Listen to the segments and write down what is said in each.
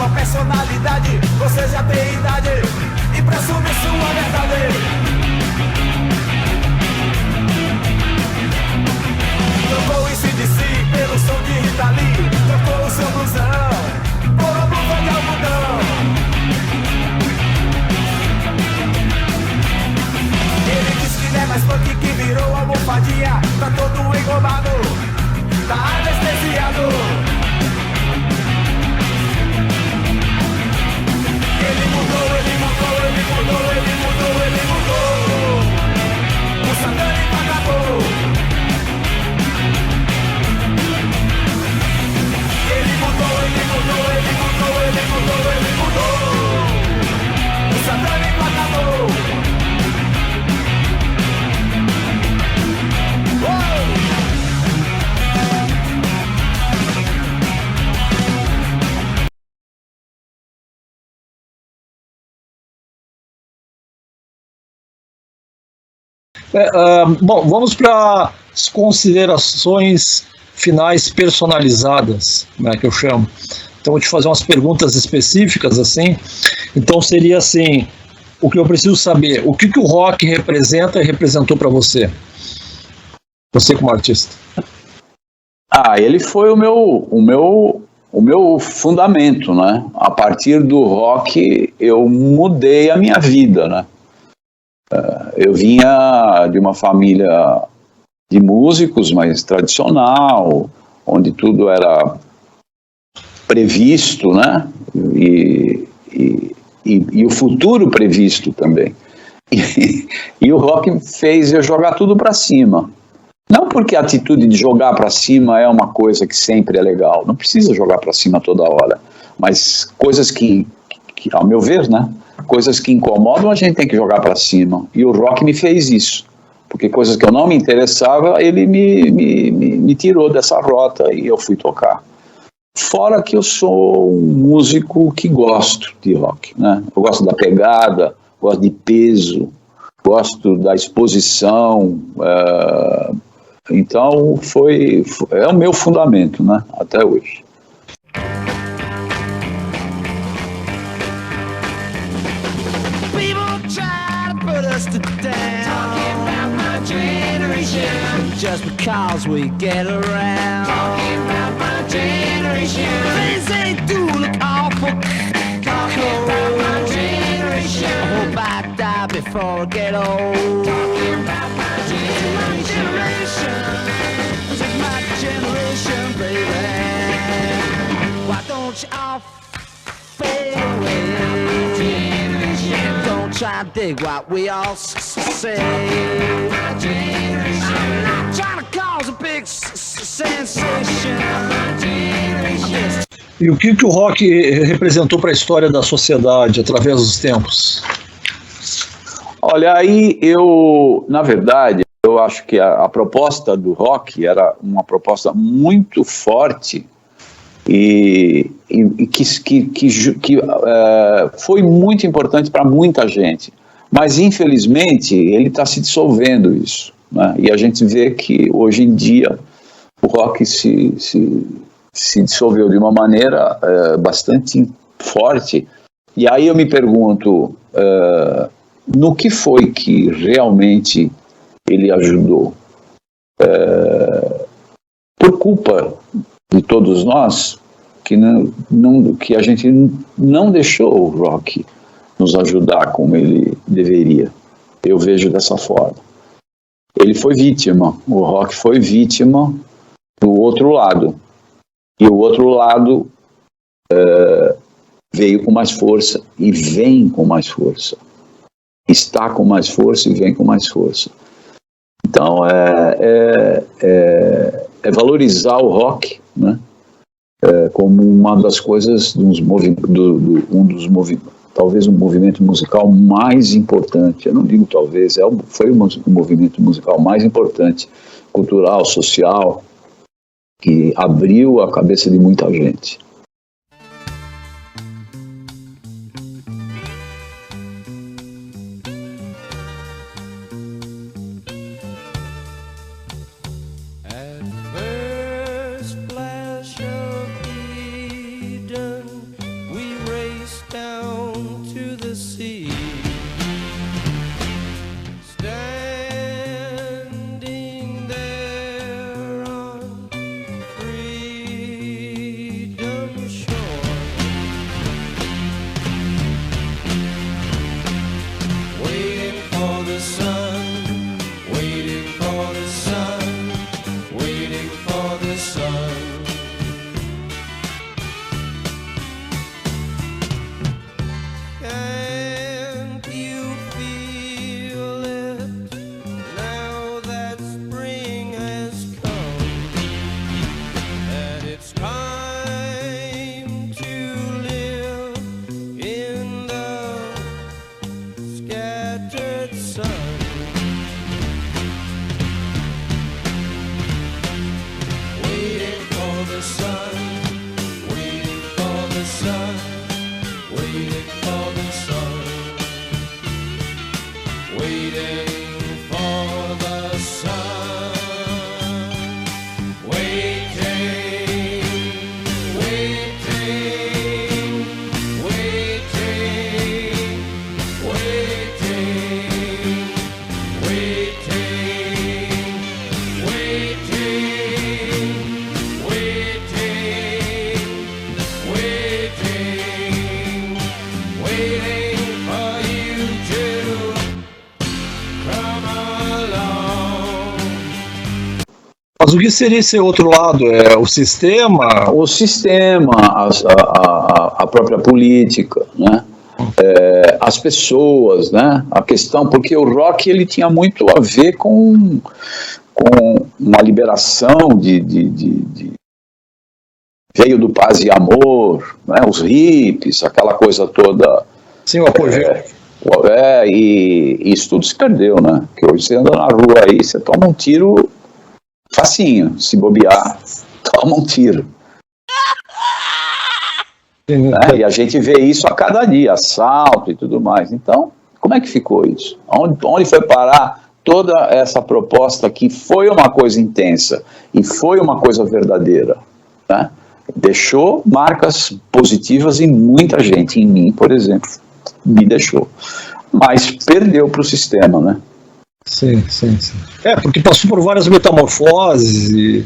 sua personalidade. Você já tem idade e pra assumir sua verdade. Tocou o AC/DC pelo som de Rita Lee. Tocou o seu blusão por a blusa de algodão. Ele diz que não é mais funk, que virou almofadinha. Tá todo engomado, tá anestesiado. Ele mudou, ele mudou, ele mudou, ele mudou, ele mudou. O satânico acabou. Ele mudou, ele mudou, ele mudou, ele mudou, ele mudou. O satânico acabou. Bom, vamos para as considerações finais personalizadas, né, que eu chamo. Então, vou te fazer umas perguntas específicas, assim. Então, seria assim, o que eu preciso saber, o que o rock representa e representou para você? Você como artista. Ele foi o meu fundamento, né? A partir do rock, eu mudei a minha vida, né? Eu vinha de uma família de músicos, mais tradicional, onde tudo era previsto, né? E o futuro previsto também. E o rock fez eu jogar tudo para cima. Não porque a atitude de jogar para cima é uma coisa que sempre é legal, não precisa jogar para cima toda hora, mas coisas que, ao meu ver, né? Coisas que incomodam a gente tem que jogar para cima. E o rock me fez isso. Porque coisas que eu não me interessava, ele me tirou dessa rota e eu fui tocar. Fora que eu sou um músico que gosto de rock, né? Eu gosto da pegada, gosto de peso, gosto da exposição. Então é o meu fundamento, né? Até hoje. Just because we get around. Talking about my generation. Things they do look awful. Talking about my generation. I hope I die before I get old. Talking about my generation. This is my generation, baby. Why don't you all fade away? Don't try to dig what we all say. I'm not trying to cause a big sensation. E o que o rock representou para a história da sociedade através dos tempos? Olha, aí na verdade, eu acho que a proposta do rock era uma proposta muito forte e que foi muito importante para muita gente. Mas, infelizmente, ele está se dissolvendo isso, né? E a gente vê que, hoje em dia, o rock se dissolveu de uma maneira bastante forte. E aí eu me pergunto, no que foi que realmente ele ajudou? Por culpa de todos nós, que a gente não deixou o rock nos ajudar como ele deveria. Eu vejo dessa forma. Ele foi vítima, o rock foi vítima do outro lado. E o outro lado veio com mais força e vem com mais força. Está com mais força e vem com mais força. Então é valorizar o rock, né? Como uma das coisas, talvez um movimento musical mais importante. Eu não digo talvez, foi um movimento musical mais importante, cultural, social, que abriu a cabeça de muita gente. First flash of Eden, we waiting for the sun, waiting for the sun, waiting, waiting, waiting, waiting, waiting, waiting, waiting, waiting for you to come along. Mas o que seria esse outro lado? É o sistema? O sistema, a própria política, né? As pessoas, né? A questão, porque o rock ele tinha muito a ver com uma liberação veio do paz e amor, né? Os hippies, aquela coisa toda. Sim, o apogeu. E isso tudo se perdeu, né? Porque hoje você anda na rua aí, você toma um tiro facinho, se bobear, toma um tiro. Né? E a gente vê isso a cada dia, assalto e tudo mais. Então, como é que ficou isso? Onde foi parar toda essa proposta que foi uma coisa intensa e foi uma coisa verdadeira, né? Deixou marcas positivas em muita gente, em mim, por exemplo, me deixou. Mas perdeu para o sistema, né? Sim. Porque passou por várias metamorfoses e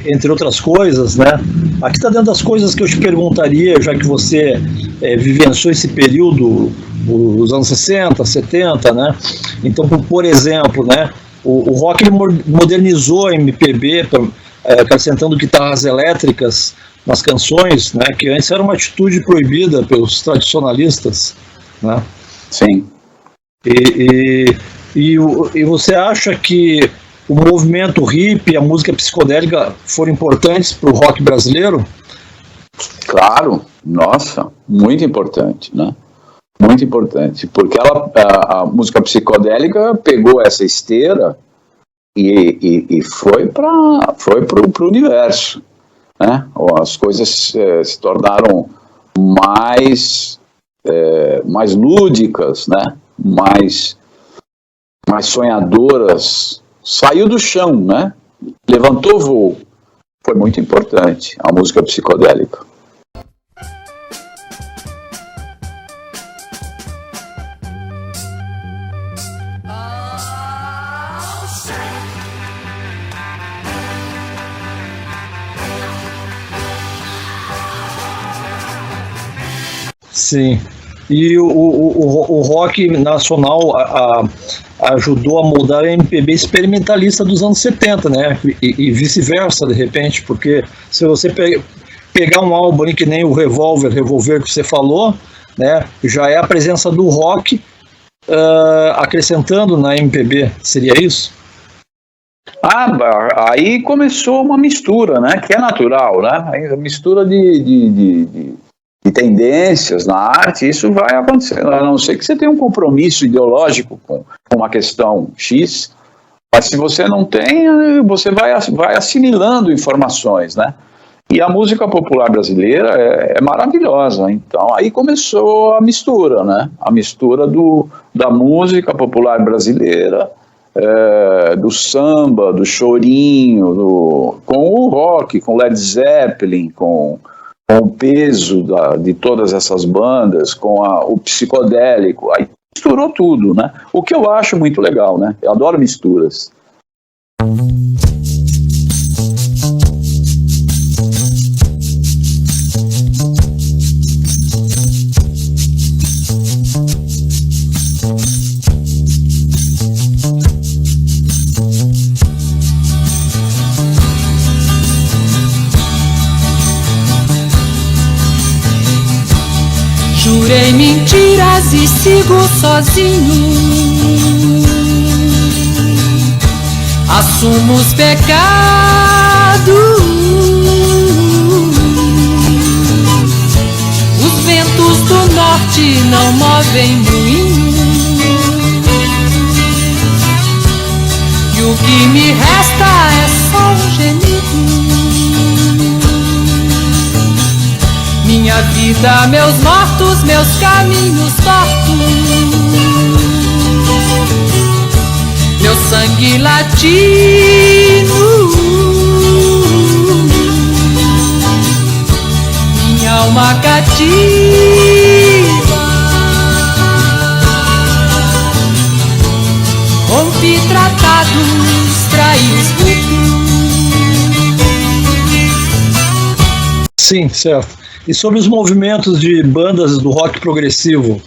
entre outras coisas, né? Aqui está dentro das coisas que eu te perguntaria, já que você vivenciou esse período, os anos 60, 70, né? Então, por exemplo, né? O rock ele modernizou a MPB, acrescentando guitarras elétricas nas canções, né? Que antes era uma atitude proibida pelos tradicionalistas, né? Sim. E você acha que o movimento hippie e a música psicodélica foram importantes para o rock brasileiro? Claro, nossa, muito importante, né? Muito importante, porque a música psicodélica pegou essa esteira e foi para o universo, né? As coisas se tornaram mais lúdicas, né? Mais sonhadoras, saiu do chão, né? Levantou voo. Foi muito importante a música psicodélica. Sim. E o rock nacional ajudou a moldar a MPB experimentalista dos anos 70, né? E vice-versa, de repente, porque se você pegar um álbum que nem o Revolver que você falou, né? Já é a presença do rock acrescentando na MPB, seria isso? Aí começou uma mistura, né? Que é natural, né? A mistura de tendências na arte, isso vai acontecer, a não ser que você tenha um compromisso ideológico com uma questão X, mas se você não tem, você vai assimilando informações, né? E a música popular brasileira é maravilhosa, então aí começou a mistura, né? A mistura da música popular brasileira, do samba, do chorinho, com o rock, com Led Zeppelin, com o peso de todas essas bandas, com o psicodélico, aí misturou tudo, né? O que eu acho muito legal, né? Eu adoro misturas. Jurei mentiras e sigo sozinho. Assumo os pecados. Os ventos do norte não movem moinho. E o que me resta é só um gemido. Minha minha vida, meus mortos, meus caminhos tortos, meu sangue latino, minha alma cativa, rompi tratados, traí os ricos. Sim, certo. E sobre os movimentos de bandas do rock progressivo,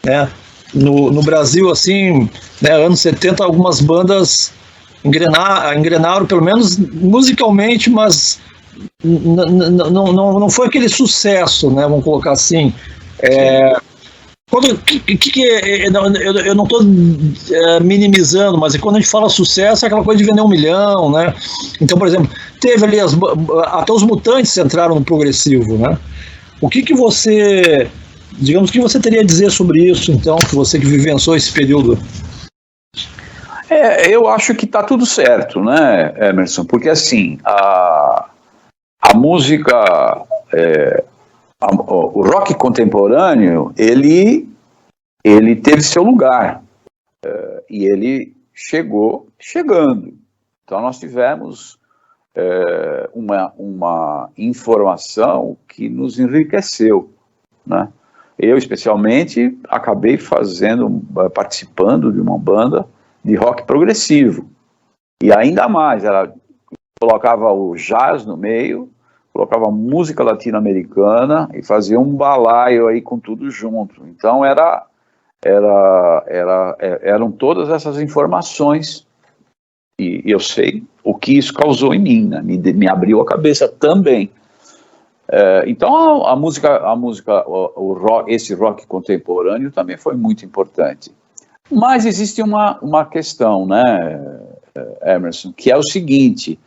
né? No Brasil, assim, né, anos 70, algumas bandas engrenaram, pelo menos musicalmente, mas não foi aquele sucesso, né? Vamos colocar assim. Eu não estou minimizando, mas quando a gente fala sucesso é aquela coisa de vender 1 milhão, né? Então, por exemplo, teve ali até os Mutantes entraram no progressivo, né? O que você, digamos, o que você teria a dizer sobre isso, então, que você que vivenciou esse período? Eu acho que está tudo certo, né, Emerson? Porque assim, a música, o rock contemporâneo, ele teve seu lugar, e ele chegando. Então nós tivemos uma informação que nos enriqueceu, né? Eu, especialmente, acabei participando de uma banda de rock progressivo, e ainda mais, ela colocava o jazz no meio, colocava música latino-americana e fazia um balaio aí com tudo junto. Então eram todas essas informações, e eu sei o que isso causou em mim, né? Me abriu a cabeça também. Então a música, o rock, esse rock contemporâneo também foi muito importante. Mas existe uma questão, né, Emerson, que é o seguinte: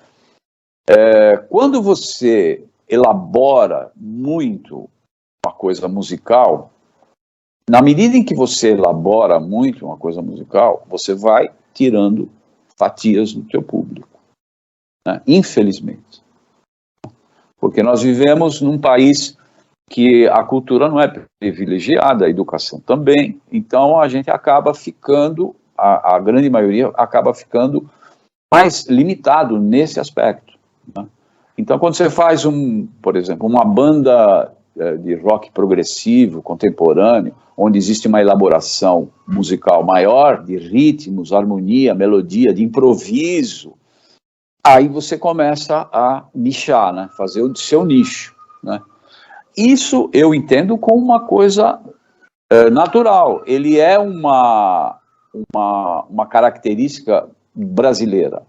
quando você elabora muito uma coisa musical, na medida em que você elabora muito uma coisa musical, você vai tirando fatias do teu público, né? Infelizmente. Porque nós vivemos num país que a cultura não é privilegiada, a educação também, então a gente acaba ficando, a grande maioria acaba ficando mais limitado nesse aspecto, né? Então quando você faz, por exemplo, uma banda de rock progressivo, contemporâneo, onde existe uma elaboração musical maior, de ritmos, harmonia, melodia, de improviso, aí você começa a nichar, né? Fazer o seu nicho, né? Isso eu entendo como uma coisa natural. Ele é uma característica brasileira.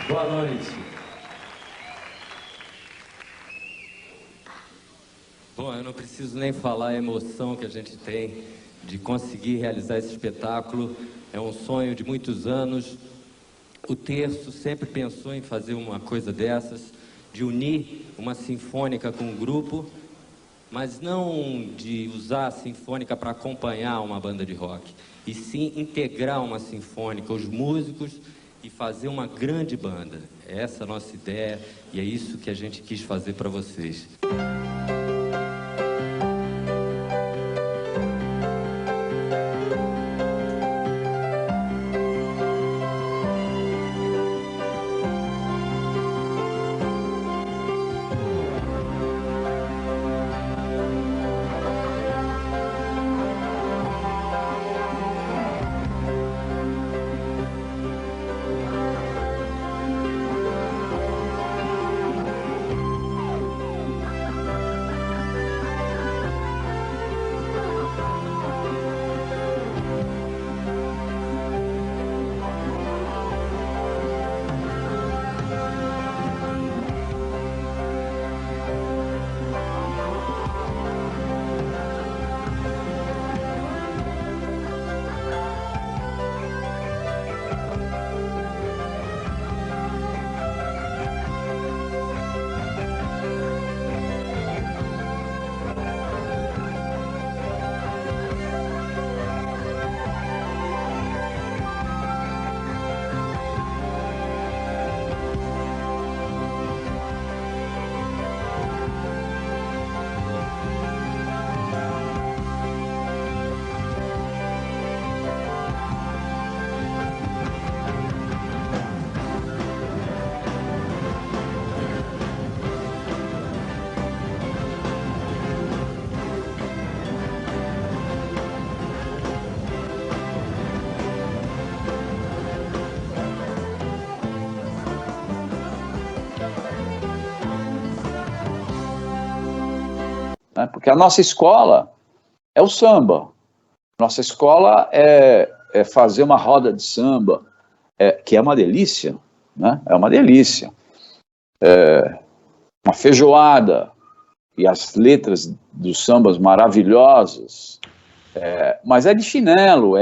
Boa noite. Bom, eu não preciso nem falar a emoção que a gente tem de conseguir realizar esse espetáculo. É um sonho de muitos anos. O Terço sempre pensou em fazer uma coisa dessas, de unir uma sinfônica com um grupo, mas não de usar a sinfônica para acompanhar uma banda de rock, e sim integrar uma sinfônica, os músicos, e fazer uma grande banda. Essa é a nossa ideia e é isso que a gente quis fazer para vocês. né? Porque a nossa escola é o samba. Nossa escola é fazer uma roda de samba, que é uma delícia, né? É uma delícia. Uma feijoada, e as letras dos sambas maravilhosas, mas é de chinelo,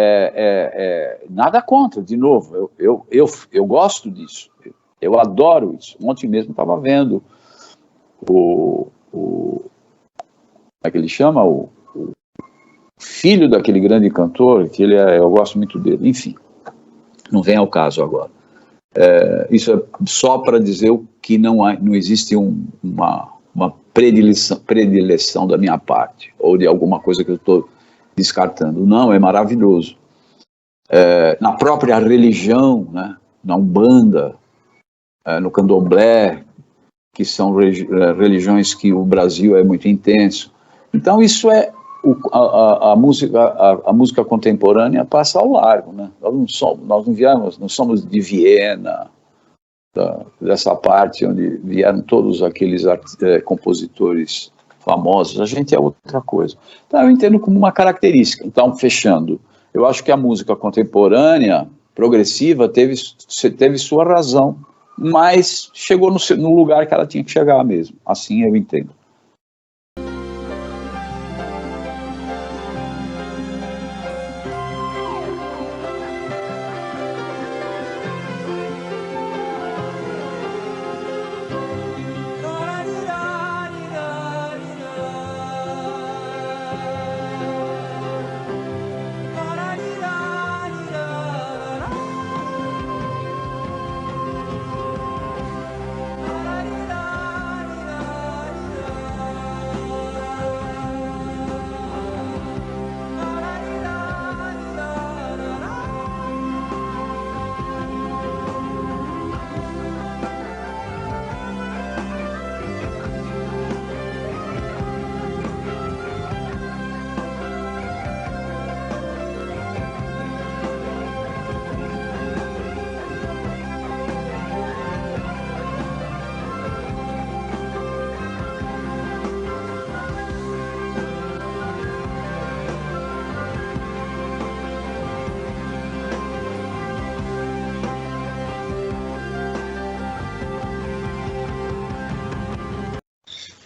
nada contra, de novo, eu gosto disso, eu adoro isso. Ontem mesmo estava vendo como é que ele chama? O filho daquele grande cantor, que eu gosto muito dele, enfim, não vem ao caso agora. Isso é só para dizer que não existe uma predileção da minha parte, ou de alguma coisa que eu estou descartando. Não, é maravilhoso. Na própria religião, né, na Umbanda, no Candomblé, que são religiões que o Brasil é muito intenso. Então isso a música contemporânea passa ao largo, né? Nós não somos de Viena, dessa parte onde vieram todos aqueles compositores famosos. A gente é outra coisa. Então eu entendo como uma característica. Então, fechando, eu acho que a música contemporânea, progressiva, teve sua razão, mas chegou no lugar que ela tinha que chegar mesmo. Assim eu entendo.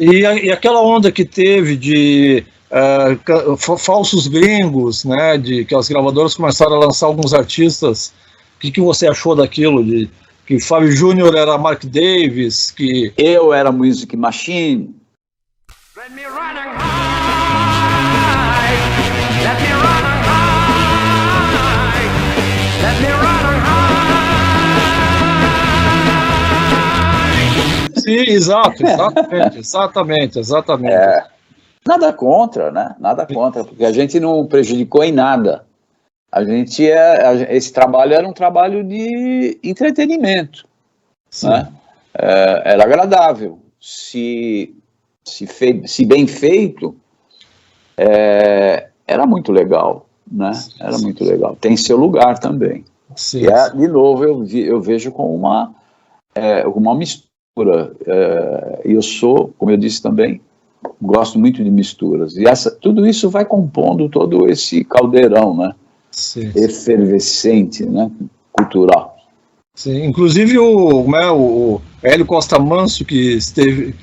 E aquela onda que teve de falsos gringos, né, de que as gravadoras começaram a lançar alguns artistas, o que você achou daquilo? Que Fábio Júnior era Mark Davis, que eu era Music Machine. Let me run and hide. Let me run and hide. Let me run and hide. Sim, exatamente. Nada contra, né? Nada contra, porque a gente não prejudicou em nada. Esse trabalho era um trabalho de entretenimento, né? Era agradável. Se bem feito, era muito legal, né? Era muito legal. Tem seu lugar também. Sim, E de novo, eu vejo como uma mistura. E eu sou, como eu disse também, gosto muito de misturas. E tudo isso vai compondo todo esse caldeirão, né? Sim. Efervescente, né? Cultural. Sim. Inclusive o Hélio Costa Manso, que esteve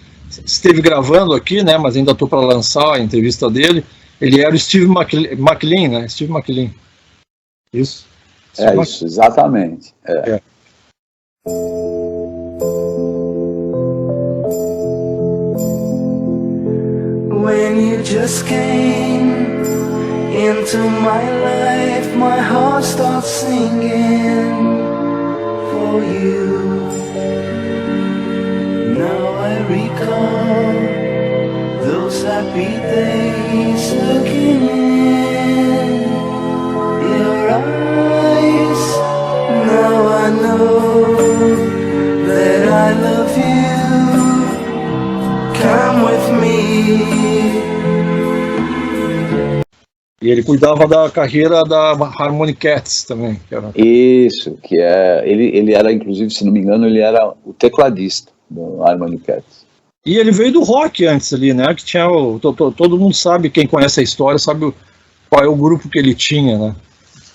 gravando aqui, né? Mas ainda estou para lançar a entrevista dele. Ele era o Steve McLean, né? Steve McLean. Isso. Isso, exatamente. When you just came into my life, my heart starts singing for you. Now I recall those happy days, looking in your eyes. Now I know that I love you. Come with me. E ele cuidava da carreira da Harmony Cats também. Isso, ele era, inclusive, se não me engano, ele era o tecladista do Harmony Cats. E ele veio do rock antes ali, né? Que tinha todo mundo sabe, quem conhece a história, sabe qual é o grupo que ele tinha, né?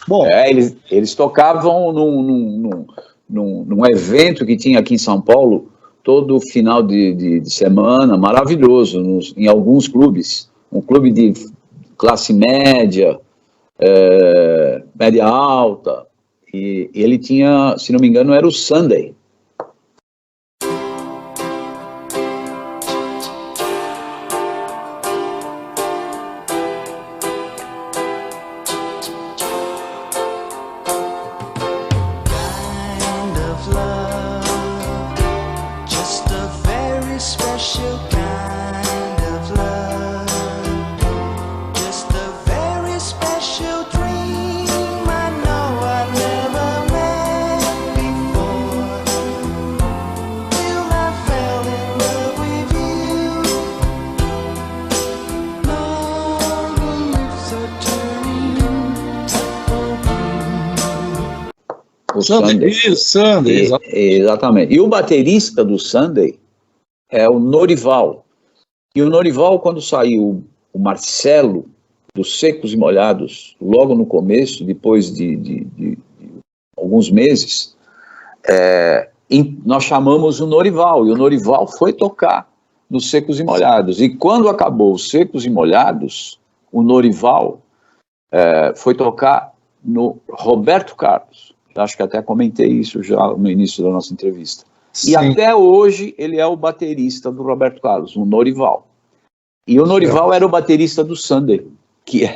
Bom, eles tocavam num evento que tinha aqui em São Paulo, todo final de semana, maravilhoso, em alguns clubes. Um clube de classe média, média alta, e ele tinha, se não me engano, era o Sunday. Sunday, exatamente. E o baterista do Sunday é o Norival. E o Norival, quando saiu o Marcelo dos Secos e Molhados, logo no começo, depois de alguns meses, nós chamamos o Norival, e o Norival foi tocar nos Secos e Molhados. E quando acabou os Secos e Molhados, o Norival foi tocar no Roberto Carlos. Acho que até comentei isso já no início da nossa entrevista. Sim. E até hoje ele é o baterista do Roberto Carlos, o Norival. E o Norival era o baterista do Sunday, que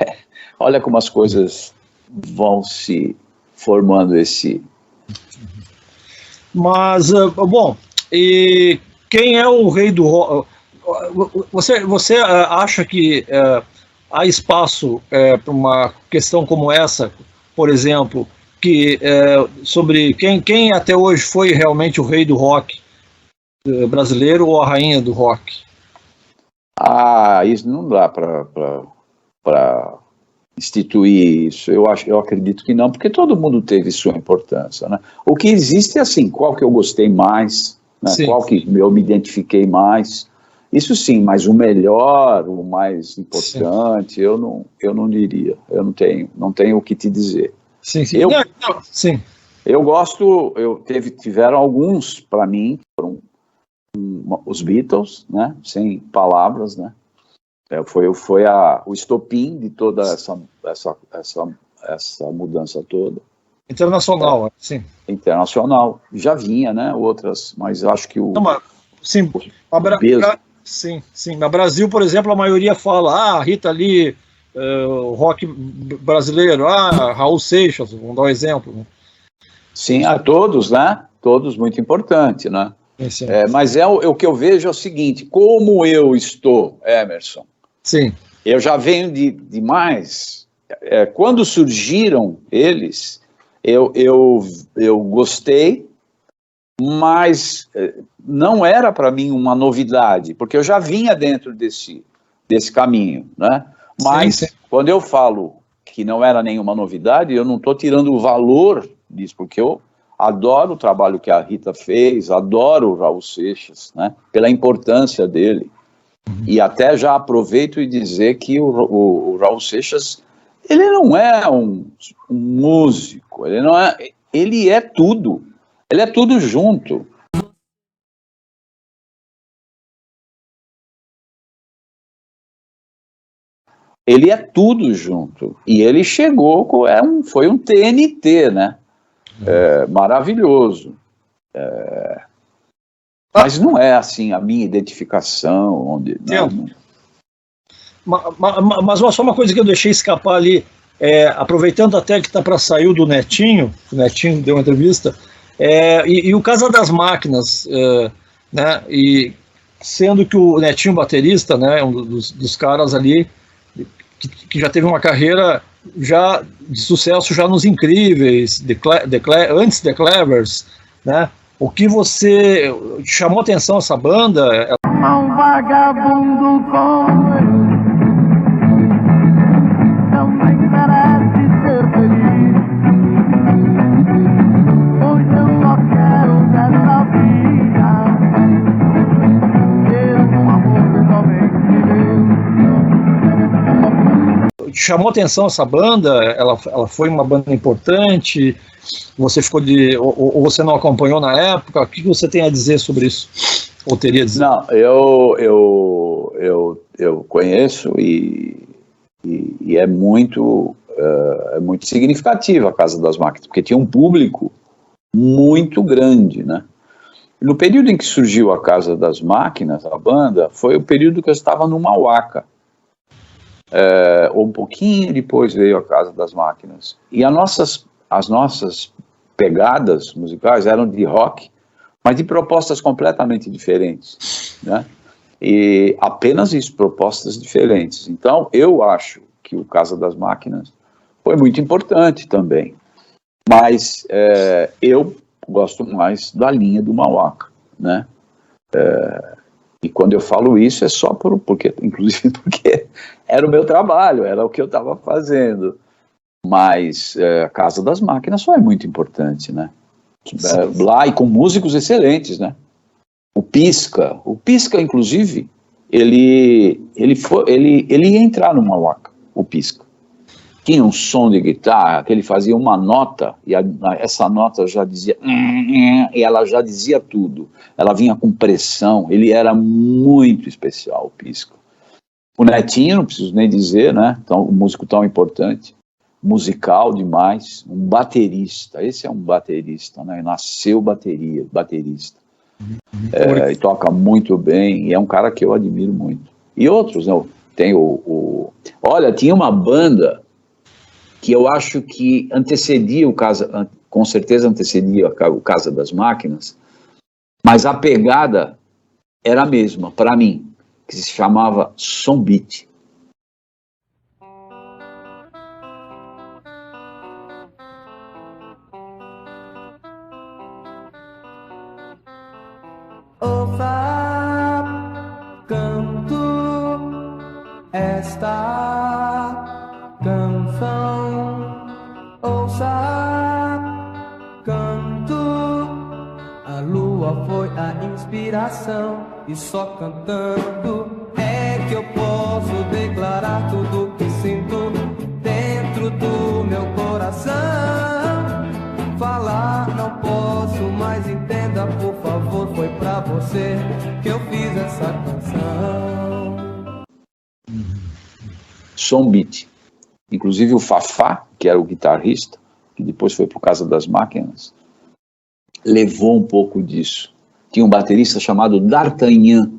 olha como as coisas vão se formando esse... Mas, bom, e quem é o rei do rock? Você acha que há espaço para uma questão como essa, por exemplo, sobre quem até hoje foi realmente o rei do rock brasileiro ou a rainha do rock? Isso não dá para instituir isso. Eu acredito que não, porque todo mundo teve sua importância, né? O que existe é assim, qual que eu gostei mais, né? Qual que eu me identifiquei mais. Isso sim, mas o melhor, o mais importante, eu não diria. Eu não tenho o que te dizer. Sim. Sim. Eu gosto, tiveram alguns, para mim, foram os Beatles, né, sem palavras, né, foi o estopim de toda essa mudança toda. Internacional, sim. Internacional, já vinha, né, outras, mas acho que sim, no Brasil, por exemplo, a maioria fala, Rita Lee, rock brasileiro, Raul Seixas, vamos dar um exemplo. Né? Sim, todos, né? Todos muito importante, né? Mas o que eu vejo é o seguinte, como eu estou, Emerson, sim. Eu já venho de mais, quando surgiram eles, eu gostei, mas não era para mim uma novidade, porque eu já vinha dentro desse caminho, né? Mas, sim. Quando eu falo que não era nenhuma novidade, eu não estou tirando o valor disso, porque eu adoro o trabalho que a Rita fez, adoro o Raul Seixas, né, pela importância dele. E até já aproveito e dizer que o Raul Seixas, ele não é um músico, ele é tudo junto. Ele é tudo junto. E ele chegou, foi um TNT, né? Maravilhoso. Mas não é assim a minha identificação. Mas só uma coisa que eu deixei escapar ali, aproveitando até que está para sair do Netinho, o Netinho deu uma entrevista, e o Casa das Máquinas, né? E sendo que o Netinho baterista, né, um dos caras ali, que já teve uma carreira já de sucesso já nos Incríveis, antes The Clevers, né? O que você chamou atenção essa banda? Um vagabundo como eu também merece ser feliz. Hoje eu só quero dessa vida ter te chamou atenção essa banda? Ela foi uma banda importante? Você ficou ou você não acompanhou na época? O que você tem a dizer sobre isso? Ou teria a dizer? Não, eu conheço e é muito significativa a Casa das Máquinas, porque tinha um público muito grande, né? No período em que surgiu a Casa das Máquinas, a banda, foi o período que eu estava no Mauaca. Ou um pouquinho depois veio a Casa das Máquinas. E as nossas pegadas musicais eram de rock, mas de propostas completamente diferentes, né? E apenas isso, propostas diferentes. Então, eu acho que o Casa das Máquinas foi muito importante também. Mas eu gosto mais da linha do Mauaca, né? E quando eu falo isso é só inclusive porque era o meu trabalho, era o que eu estava fazendo. Mas a Casa das Máquinas só é muito importante, né? Lá, e com músicos excelentes, né? O Pisca, inclusive, ele ia entrar no Mauaca, o Pisca. Tinha um som de guitarra que ele fazia uma nota, e essa nota já dizia, e ela já dizia tudo. Ela vinha com pressão, ele era muito especial, o Pisca. O Netinho, não preciso nem dizer, né? Então, um músico tão importante, musical demais, um baterista, esse é um baterista, né? Nasceu baterista. E toca muito bem, e é um cara que eu admiro muito. E outros, né? Tem olha, tinha uma banda que eu acho que antecedia com certeza antecedia o Casa das Máquinas, mas a pegada era a mesma, para mim, que se chamava Som Beat. Ouça, canto esta canção. Ouça, canto. A lua foi a inspiração e só cantando é que eu posso declarar tudo que sinto dentro do meu coração. Falar não posso, mas entenda, por favor, foi pra você que eu fiz essa canção. Som Beat. Inclusive o Fafá, que era o guitarrista, que depois foi pro Casa das Máquinas, levou um pouco disso. Tinha um baterista chamado D'Artagnan,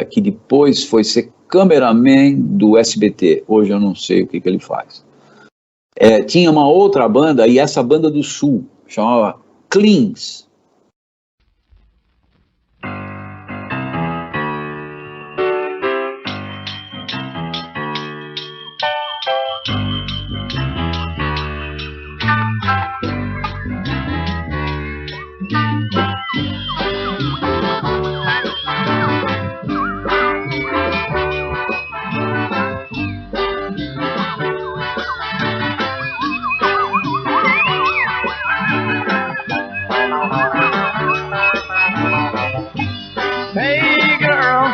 que depois foi ser cameraman do SBT. Hoje eu não sei o que ele faz. Tinha uma outra banda, e essa banda do Sul, chamava Cleans. Hey girl,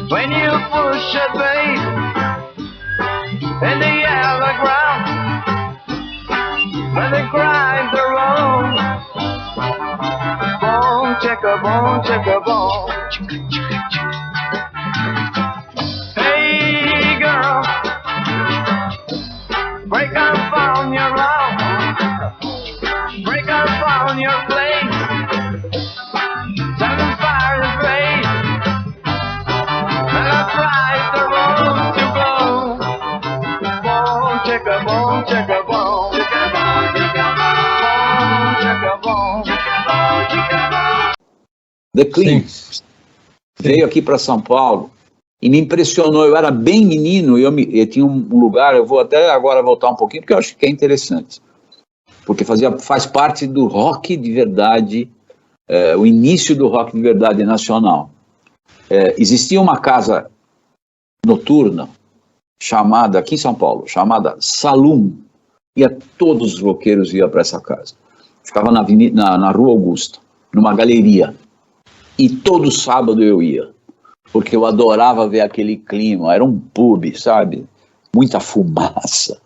when you push a bass in the yellow ground, when the grinds are on, bone, chicka bone, chicka bone. Hey girl, break up on your own, break up on your place. The Cleans veio aqui para São Paulo e me impressionou. Eu era bem menino e eu tinha um lugar, eu vou até agora voltar um pouquinho, porque eu acho que é interessante, porque faz parte do rock de verdade, o início do rock de verdade nacional. Existia uma casa noturna chamada, aqui em São Paulo, chamada Saloon, e todos os roqueiros iam para essa casa. Ficava na Rua Augusta, numa galeria. E todo sábado eu ia. porque eu adorava ver aquele clima, era um pub, sabe? Muita fumaça,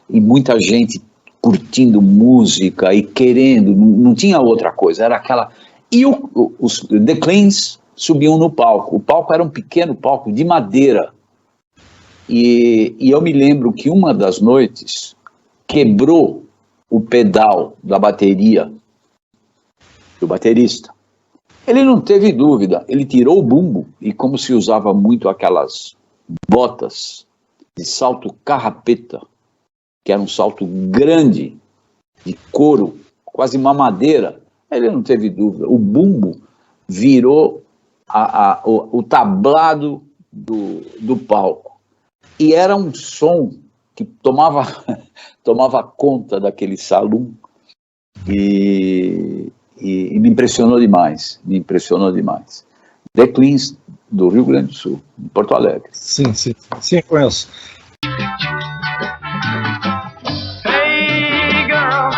e muita gente curtindo música e querendo, não tinha outra coisa, era aquela... E os The Cleans subiam no palco, o palco era um pequeno palco de madeira, e eu me lembro que uma das noites quebrou o pedal da bateria do baterista. Ele não teve dúvida, ele tirou o bumbo, e como se usava muito aquelas botas de salto carrapeta, que era um salto grande, de couro, quase mamadeira, ele não teve dúvida, o bumbo virou o tablado do palco, e era um som que tomava conta daquele salão, e me impressionou demais, The Cleans, do Rio Grande do Sul, de Porto Alegre. Sim, conheço. Hey girl,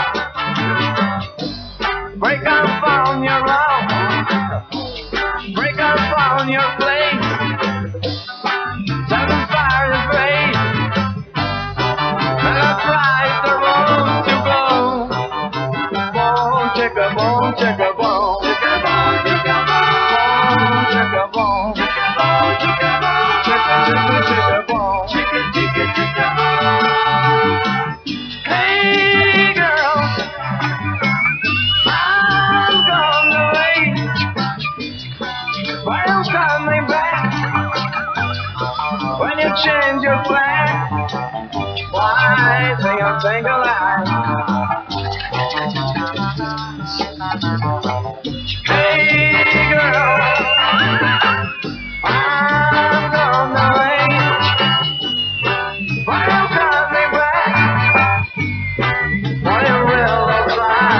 break up on your love, break up on your place, set the fire to blaze, and let's ride the road to go. Bone, chicka bone, chicka bone, chicka bone, chicka bone, chicka bone, chicka bone, chicka bone, chicka bone, chicka chicka chicka bone. Hey girl, I'm gonna wait for you coming back. When you change your plan, why sing a single line? Hey girl, I'm gonna wait for you coming back. When you really cry,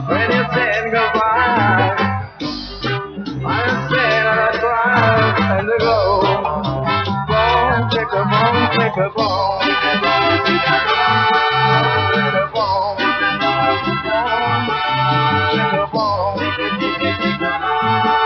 when you said goodbye, when you said I cried and to go. Bone, take a bone, take a bone, take a bone, take a bone, take a bone, take a bone, take a bone.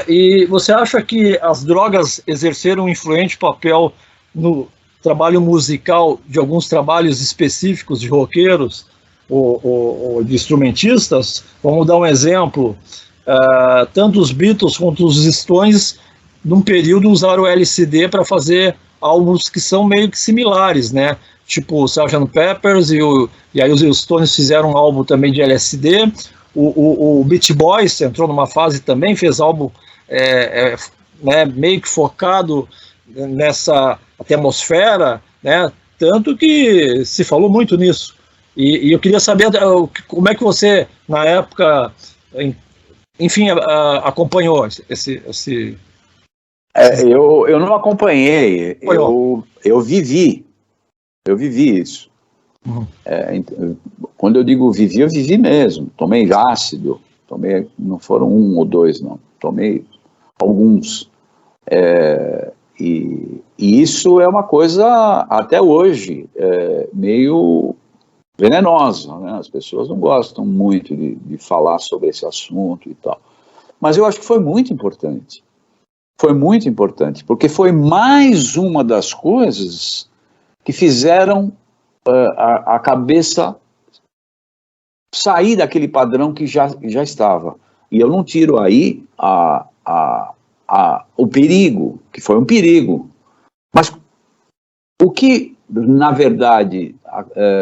E você acha que as drogas exerceram um influente papel no trabalho musical de alguns trabalhos específicos de roqueiros ou de instrumentistas? Vamos dar um exemplo. Tanto os Beatles quanto os Stones, num período, usaram o LSD para fazer álbuns que são meio que similares, né? Tipo o Sgt. Peppers, e aí os Stones fizeram um álbum também de LSD. O Beach Boys entrou numa fase também, fez álbum né, meio que focado nessa atmosfera, né? Tanto que se falou muito nisso. E eu queria saber como é que você, na época, enfim, acompanhou esse... Eu não acompanhei, eu vivi isso. Uhum. Quando eu digo vivi, eu vivi mesmo. Tomei ácido, não foram um ou dois, não. Tomei alguns. E isso é uma coisa, até hoje, meio venenosa, né? As pessoas não gostam muito de falar sobre esse assunto e tal. Mas eu acho que foi muito importante. Foi muito importante, porque foi mais uma das coisas que fizeram a cabeça sair daquele padrão que já estava. E eu não tiro aí o perigo, que foi um perigo. Mas o que, na verdade,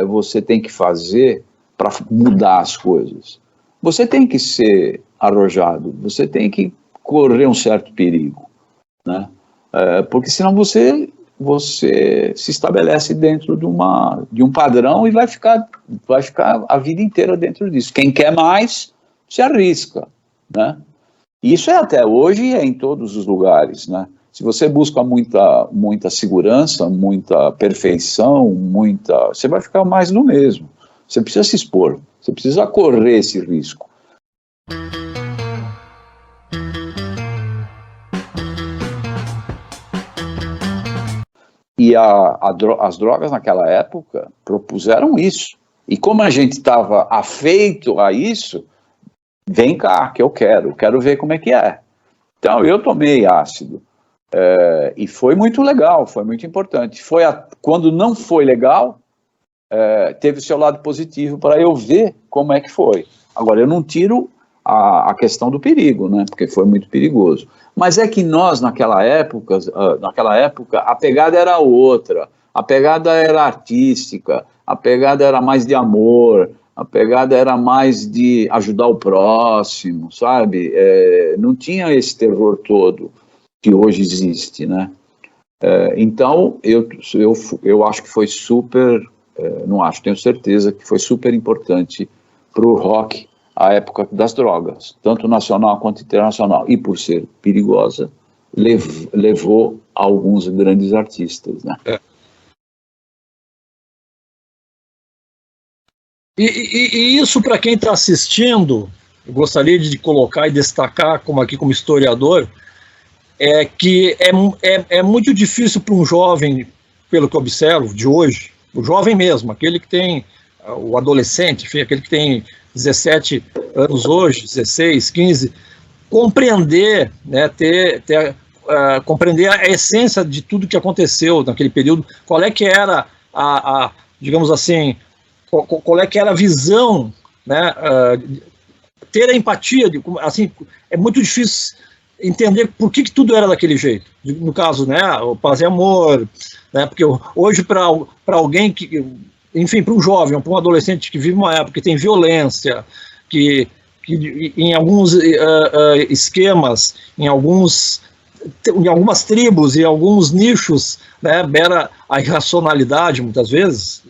você tem que fazer para mudar as coisas? Você tem que ser arrojado, você tem que correr um certo perigo, né? Porque senão você se estabelece dentro de um padrão e vai ficar a vida inteira dentro disso. Quem quer mais, se arrisca, né? E isso é até hoje, é em todos os lugares, né? Se você busca muita segurança, muita perfeição, você vai ficar mais no mesmo. Você precisa se expor, você precisa correr esse risco. E as drogas naquela época propuseram isso. E como a gente estava afeito a isso, vem cá, que eu quero ver como é que é. Então, eu tomei ácido. E foi muito legal, foi muito importante. Quando não foi legal, teve o seu lado positivo para eu ver como é que foi. Agora, eu não tiro a questão do perigo, né? Porque foi muito perigoso. Mas é que nós, naquela época, a pegada era outra. A pegada era artística, a pegada era mais de amor, a pegada era mais de ajudar o próximo, sabe? Não tinha esse terror todo que hoje existe, né? Então, eu acho que foi super, não acho, tenho certeza que foi super importante para o rock a época das drogas, tanto nacional quanto internacional, e por ser perigosa, levou a alguns grandes artistas, né? E isso, para quem está assistindo, eu gostaria de colocar e destacar como historiador, é que é muito difícil para um jovem, pelo que eu observo, de hoje, o jovem mesmo, aquele que tem, o adolescente, enfim, aquele que tem 17 anos hoje, 16, 15, compreender, né, compreender a essência de tudo que aconteceu naquele período, qual é que era digamos assim, qual é que era a visão, né, ter a empatia, assim, é muito difícil entender por que tudo era daquele jeito, no caso, né, o paz e amor, né, porque hoje para alguém que, enfim, para um jovem, para um adolescente que vive uma época que tem violência, que em alguns esquemas, em algumas tribos, em alguns nichos, né, beira a irracionalidade muitas vezes,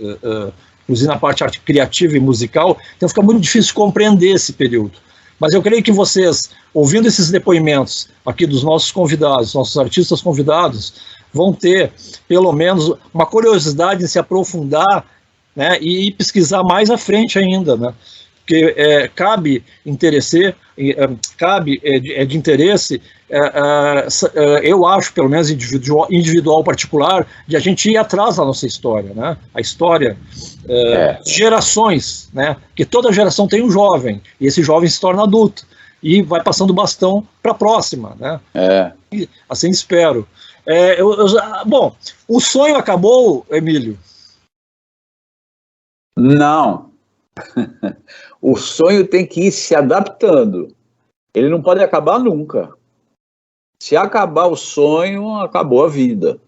inclusive na parte criativa e musical, então fica muito difícil compreender esse período. Mas eu creio que vocês, ouvindo esses depoimentos aqui dos nossos convidados, nossos artistas convidados, vão ter, pelo menos, uma curiosidade em se aprofundar, né, e pesquisar mais à frente ainda, né? Porque cabe de interesse, eu acho, pelo menos individual particular, de a gente ir atrás da nossa história, né? A história de gerações, né? Que toda geração tem um jovem, e esse jovem se torna adulto, e vai passando o bastão para a próxima, né? E, assim espero. Bom, o sonho acabou, Emílio? Não. O sonho tem que ir se adaptando. Ele não pode acabar nunca. Se acabar o sonho, acabou a vida.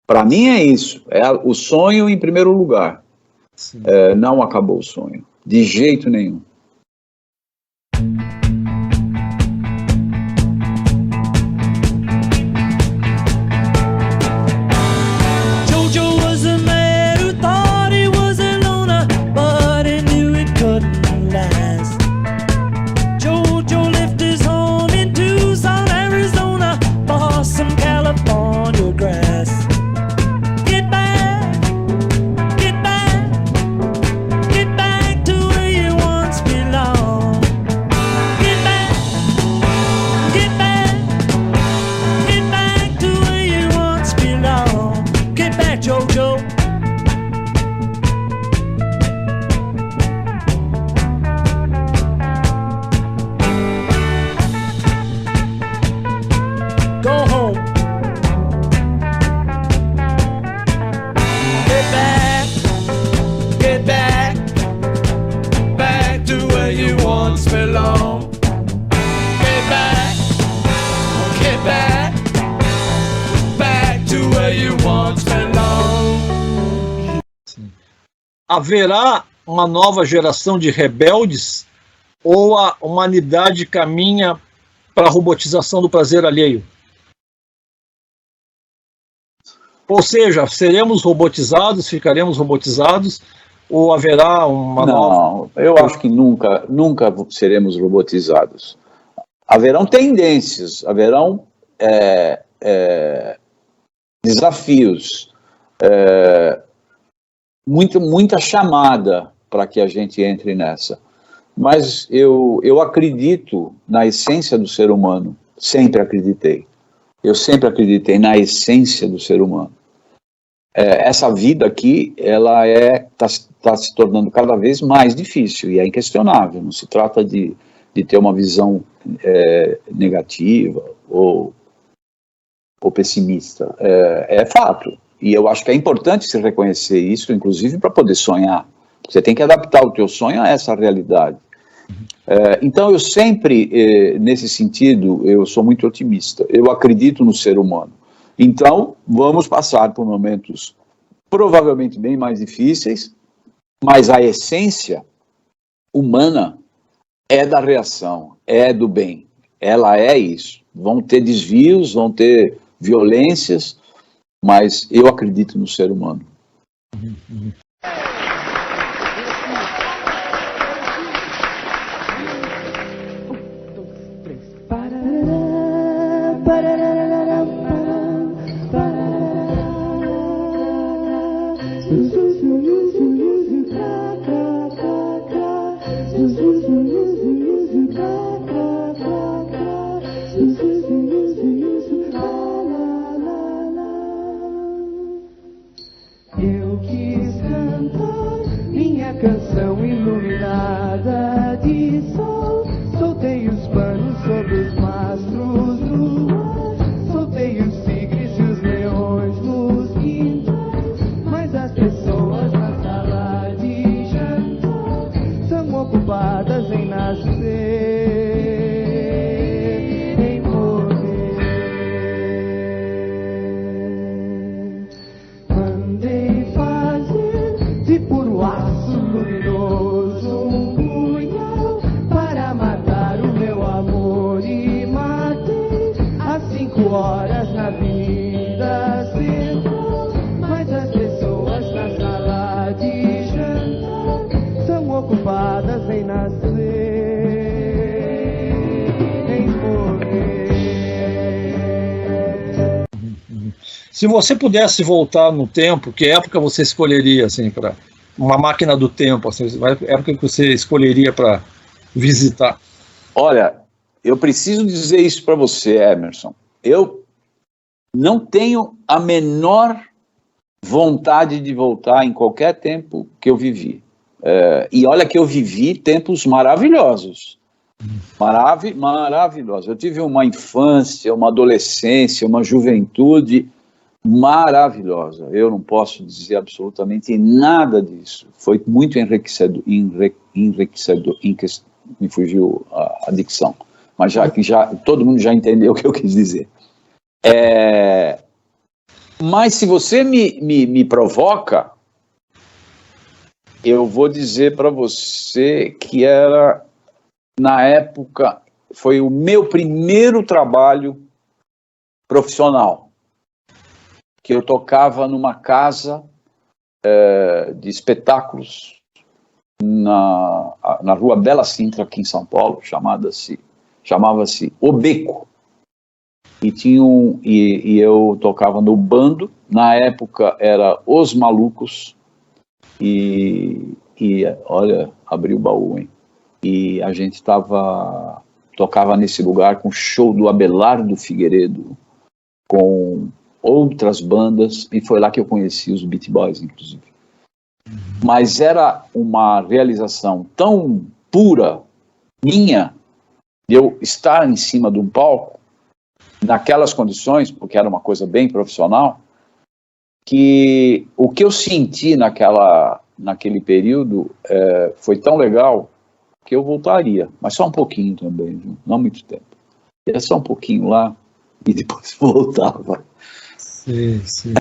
Para mim é isso. É o sonho em primeiro lugar. Não acabou o sonho. De jeito nenhum. Haverá uma nova geração de rebeldes ou a humanidade caminha para a robotização do prazer alheio? Ou seja, seremos robotizados, ficaremos robotizados, ou haverá uma nova... Não, eu acho que nunca seremos robotizados. Haverão tendências, haverão desafios, muita chamada para que a gente entre nessa. Mas eu acredito na essência do ser humano, sempre acreditei. Eu sempre acreditei na essência do ser humano. Essa vida aqui, ela tá se tornando cada vez mais difícil, e é inquestionável. Não se trata de ter uma visão negativa ou pessimista. É fato. E eu acho que é importante se reconhecer isso, inclusive para poder sonhar. Você tem que adaptar o teu sonho a essa realidade. Então eu sempre, nesse sentido, eu sou muito otimista. Eu acredito no ser humano. Então vamos passar por momentos provavelmente bem mais difíceis, mas a essência humana é da reação, é do bem. Ela é isso. Vão ter desvios, vão ter violências, mas eu acredito no ser humano. Eu quis cantar minha canção iluminada de sol. Soltei os panos sobre os mastros do ar. Soltei os tigres e os leões nos quintais. Mas as pessoas na sala de jantar são ocupadas em nascer. Horas na vida central, mas as pessoas na sala de jantar são ocupadas em nascer, em morrer. Se você pudesse voltar no tempo, que época você escolheria, assim, para uma máquina do tempo, assim, época que você escolheria para visitar? Olha, eu preciso dizer isso para você, Emerson. Eu não tenho a menor vontade de voltar em qualquer tempo que eu vivi. E olha que eu vivi tempos maravilhosos. Maravilhosos. Eu tive uma infância, uma adolescência, uma juventude maravilhosa. Eu não posso dizer absolutamente nada disso. Foi muito enriquecedor, me fugiu a dicção. Mas já todo mundo já entendeu o que eu quis dizer. Mas se você me provoca, eu vou dizer para você que era, na época, foi o meu primeiro trabalho profissional, que eu tocava numa casa de espetáculos na rua Bela Sintra, aqui em São Paulo, chamava-se O Beco, e eu tocava no bando. Na época era Os Malucos, e olha, abri o baú, hein? E a gente tocava nesse lugar com o show do Abelardo Figueiredo, com outras bandas, e foi lá que eu conheci os Beat Boys, inclusive. Mas era uma realização tão pura, minha, de eu estar em cima de um palco, naquelas condições, porque era uma coisa bem profissional, que o que eu senti naquele período foi tão legal que eu voltaria, mas só um pouquinho também, viu? Não muito tempo. Ia só um pouquinho lá e depois voltava. Sim, sim.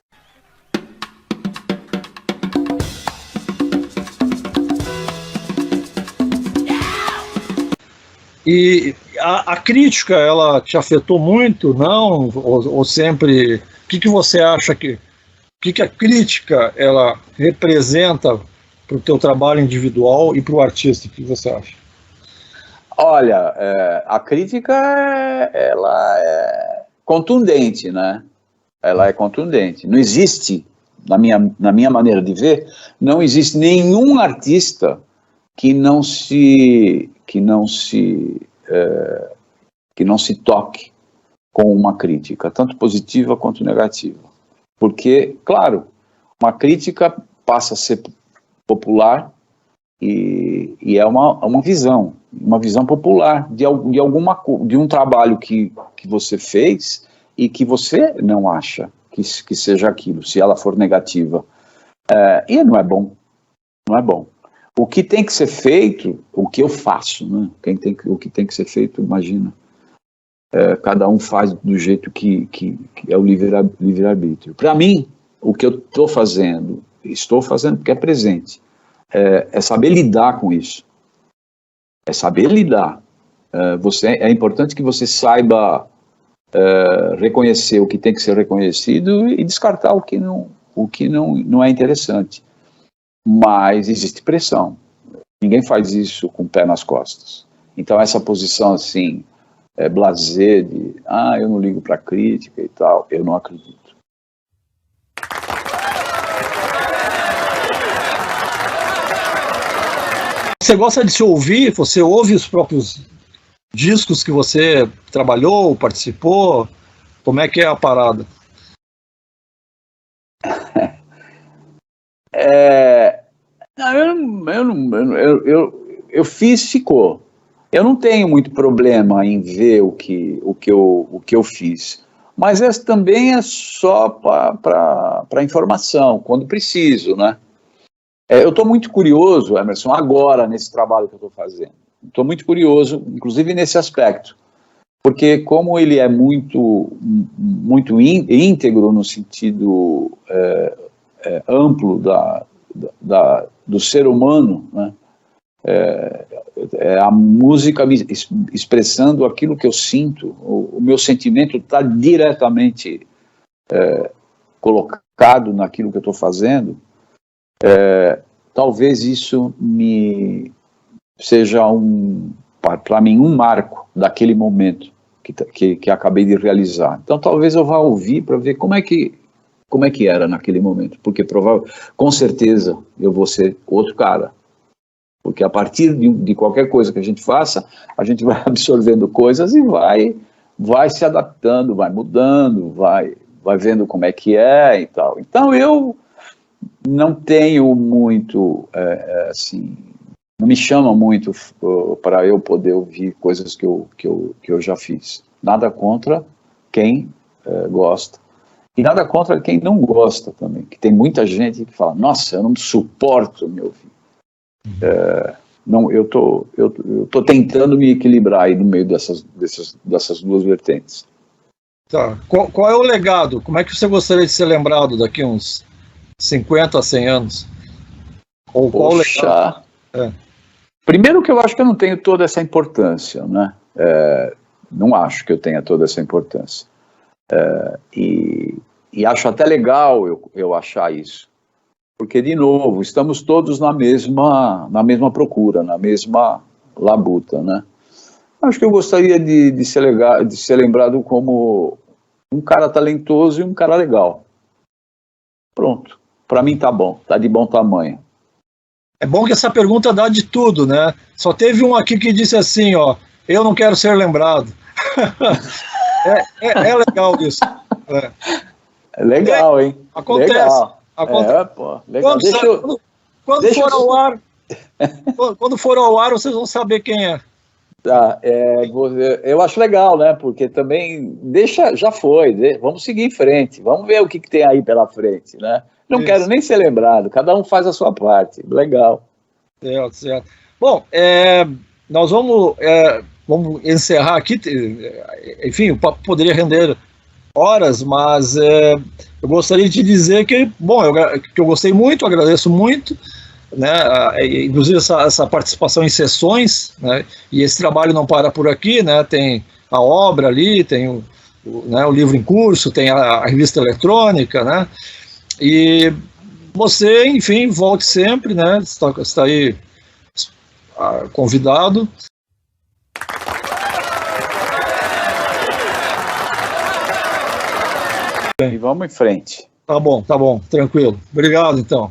E a crítica, ela te afetou muito, não? Ou sempre... O que você acha que a crítica, ela representa para o teu trabalho individual e para o artista? O que você acha? Olha, a crítica, ela é contundente, né? Ela é contundente. Não existe, na minha maneira de ver, não existe nenhum artista que não se toque com uma crítica, tanto positiva quanto negativa. Porque, claro, uma crítica passa a ser popular e é uma visão, uma visão popular de um trabalho que você fez e que você não acha que seja aquilo, se ela for negativa. E não é bom, não é bom. O que tem que ser feito, o que eu faço, né? O que tem que ser feito, imagina, cada um faz do jeito que é o livre-arbítrio. Para mim, o que eu estou fazendo porque é presente, é saber lidar com isso, é saber lidar. É importante que você saiba reconhecer o que tem que ser reconhecido e descartar o que não é interessante. Mas existe pressão. Ninguém faz isso com o pé nas costas. Então essa posição assim, blasé de, eu não ligo para crítica e tal, eu não acredito. Você gosta de se ouvir? Você ouve os próprios discos que você trabalhou, participou? Como é que é a parada? Eu fiz, ficou. Eu não tenho muito problema em ver o que eu fiz, mas também é só para informação, quando preciso, né? Eu estou muito curioso, Emerson, agora nesse trabalho que eu estou fazendo. Estou muito curioso, inclusive nesse aspecto, porque como ele é muito íntegro no sentido amplo do ser humano, né? A música expressando aquilo que eu sinto, o meu sentimento está diretamente colocado naquilo que eu estou fazendo. Talvez isso seja para mim um marco daquele momento que acabei de realizar. Então talvez eu vá ouvir para ver como é que era naquele momento, porque com certeza eu vou ser outro cara, porque a partir de qualquer coisa que a gente faça, a gente vai absorvendo coisas e vai se adaptando, vai mudando, vai vendo como é que é e tal. Então eu não tenho muito, assim, não me chama muito para eu poder ouvir coisas que eu já fiz. Nada contra quem gosta. E nada contra quem não gosta também, que tem muita gente que fala, nossa, eu não suporto me ouvir. Não, eu tô tentando me equilibrar aí no meio dessas duas vertentes. Tá. Qual é o legado? Como é que você gostaria de ser lembrado daqui uns 50 a 100 anos? Ou qual o legado? Primeiro que eu acho que eu não tenho toda essa importância, né? Não acho que eu tenha toda essa importância. E acho até legal eu achar isso. Porque, de novo, estamos todos na mesma procura, na mesma labuta, né? Acho que eu gostaria de ser lembrado como um cara talentoso e um cara legal. Pronto. Para mim tá bom, tá de bom tamanho. É bom que essa pergunta dá de tudo, né? Só teve um aqui que disse assim, eu não quero ser lembrado. É legal isso. É legal, hein? Acontece. Legal. Legal. Quando for ao ar, vocês vão saber quem é. Tá, eu acho legal, né? Porque também já foi, vamos seguir em frente, vamos ver o que tem aí pela frente, né? Não Isso. Quero nem ser lembrado, cada um faz a sua parte, legal. Certo. Bom, nós vamos encerrar aqui, enfim, o papo poderia render horas, mas eu gostaria de dizer que eu gostei muito, agradeço muito, né, inclusive essa participação em sessões, né, e esse trabalho não para por aqui, né, tem a obra ali, tem o livro em curso, tem a revista eletrônica, né, e você, enfim, volte sempre, né, está aí convidado. E vamos em frente. Tá bom, tranquilo. Obrigado, então.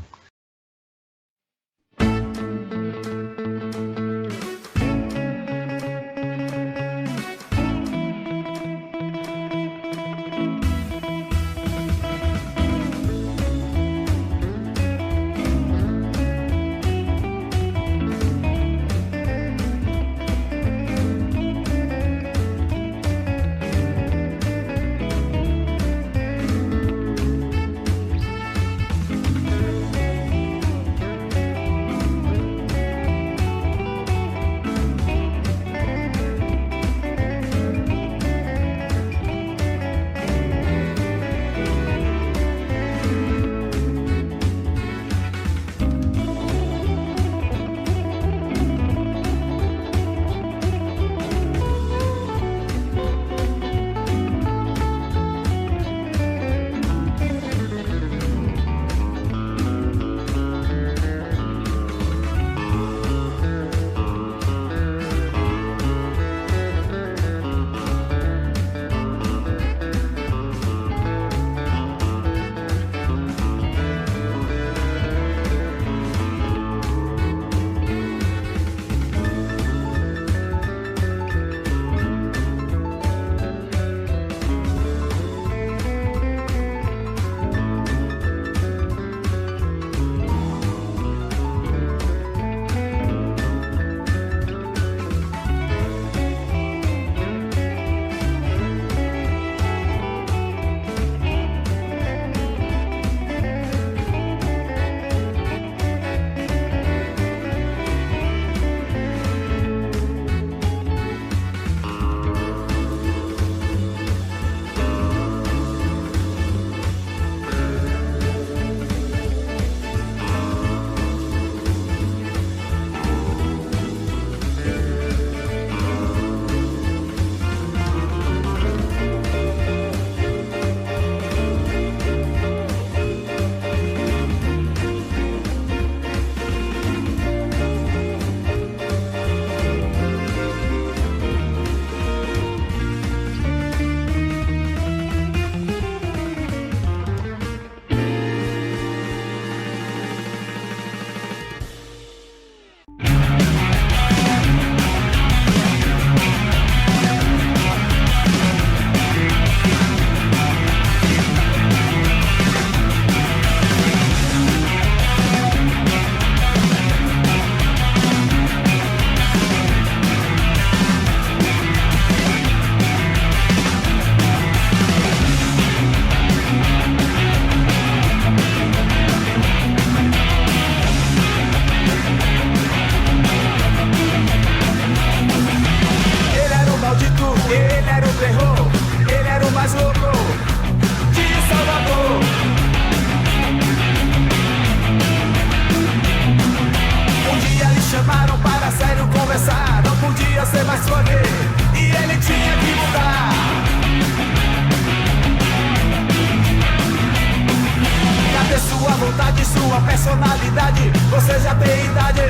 sua personalidade, você já tem idade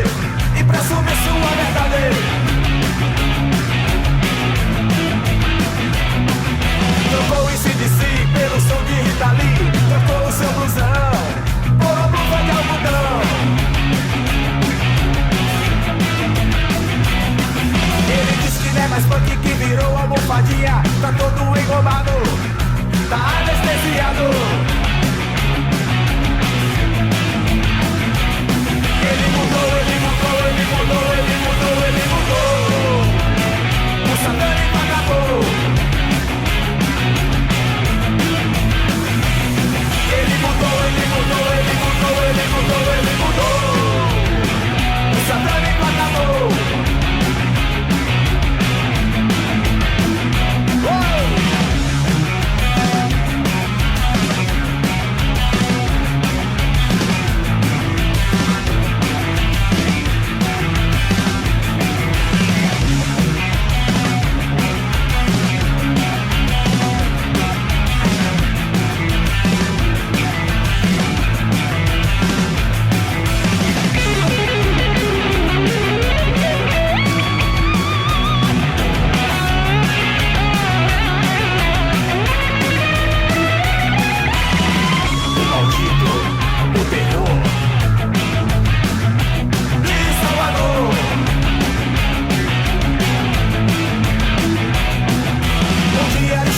e pra assumir sua verdade. Trocou o AC/DC pelo som de Rita Lee, trocou o seu blusão por uma blusa de algodão. Ele diz que não é mais punk, que virou almofadinha, tá todo engomado, tá anestesiado. Ele mudou, ele mudou, ele mudou, ele mudou, ele mudou. O satânico acabou. Ele mudou, ele mudou, ele mudou, ele mudou, ele mudou. O satânico acabou.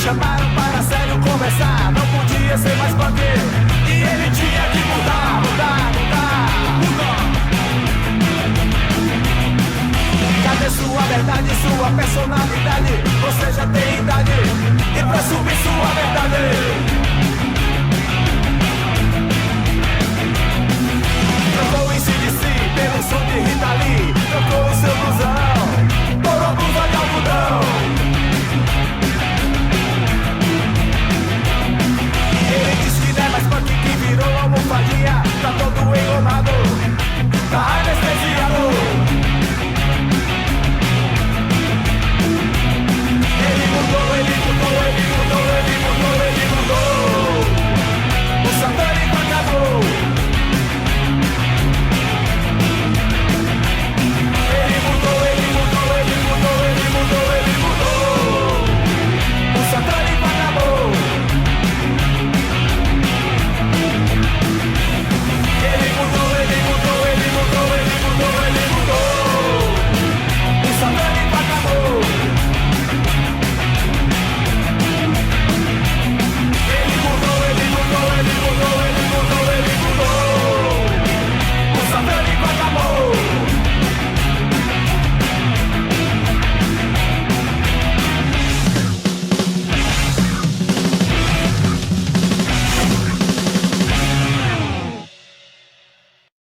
Chamaram para sério conversar, não podia ser mais punk, e ele tinha que mudar, mudar, mudar, mudar. Cadê sua verdade, sua personalidade? Você já tem idade e pra assumir sua verdade.